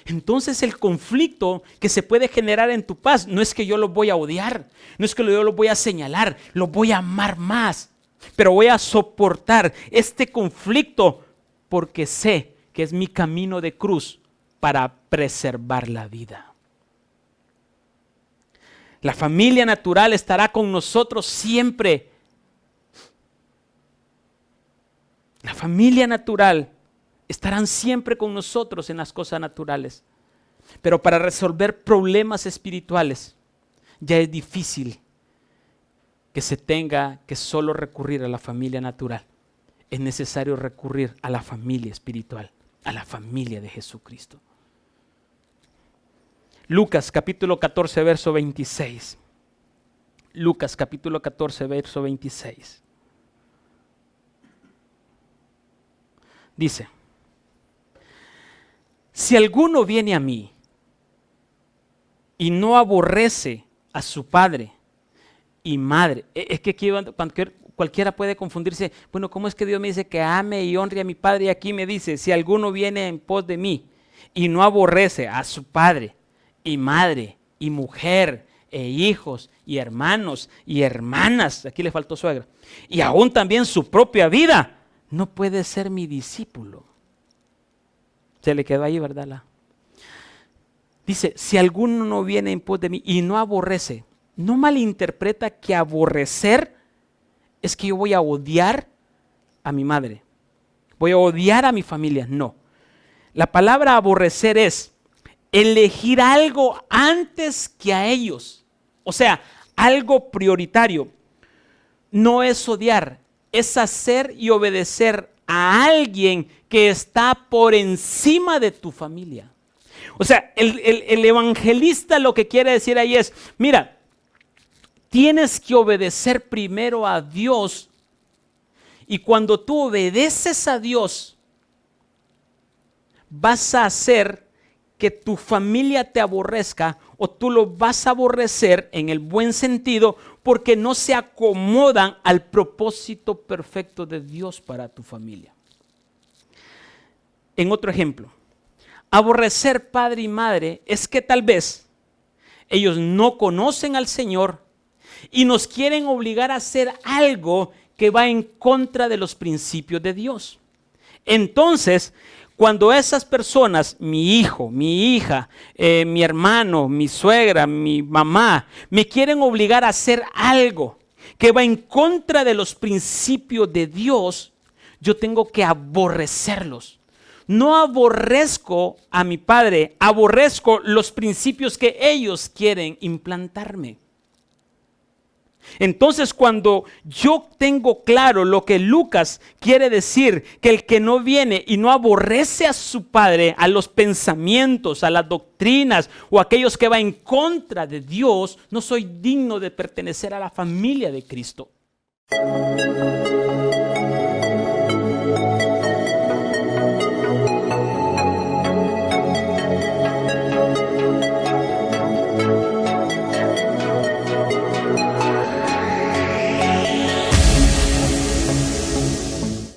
[SPEAKER 2] Entonces el conflicto que se puede generar en tu paz no es que yo los voy a odiar, no es que yo los voy a señalar, los voy a amar más, pero voy a soportar este conflicto porque sé que es mi camino de cruz para preservar la vida. La familia natural estará con nosotros siempre. La familia natural estarán siempre con nosotros en las cosas naturales. Pero para resolver problemas espirituales ya es difícil que se tenga que solo recurrir a la familia natural. Es necesario recurrir a la familia espiritual, a la familia de Jesucristo. Lucas capítulo 14, verso 26. Lucas capítulo 14, verso 26. Dice, si alguno viene a mí y no aborrece a su padre y madre, es que aquí cualquiera puede confundirse, bueno, ¿cómo es que Dios me dice que ame y honre a mi padre? Y aquí me dice, si alguno viene en pos de mí y no aborrece a su padre y madre y mujer e hijos y hermanos y hermanas, aquí le faltó suegra, y aún también su propia vida, no puede ser mi discípulo. Se le quedó ahí, ¿verdad? Dice, si alguno no viene en pos de mí y no aborrece, no malinterpreta que aborrecer es que yo voy a odiar a mi madre, voy a odiar a mi familia. No. La palabra aborrecer es elegir algo antes que a ellos. O sea, algo prioritario. No es odiar, es hacer y obedecer a alguien que está por encima de tu familia. O sea, el evangelista lo que quiere decir ahí es, mira, tienes que obedecer primero a Dios, y cuando tú obedeces a Dios, vas a hacer que tu familia te aborrezca, o tú lo vas a aborrecer en el buen sentido, porque no se acomodan al propósito perfecto de Dios para tu familia. En otro ejemplo, aborrecer padre y madre es que tal vez ellos no conocen al Señor y nos quieren obligar a hacer algo que va en contra de los principios de Dios. Entonces, cuando esas personas, mi hijo, mi hija, mi hermano, mi suegra, mi mamá, me quieren obligar a hacer algo que va en contra de los principios de Dios, yo tengo que aborrecerlos. No aborrezco a mi padre, aborrezco los principios que ellos quieren implantarme. Entonces, cuando yo tengo claro lo que Lucas quiere decir, que el que no viene y no aborrece a su padre, a los pensamientos, a las doctrinas o a aquellos que va en contra de Dios, no soy digno de pertenecer a la familia de Cristo.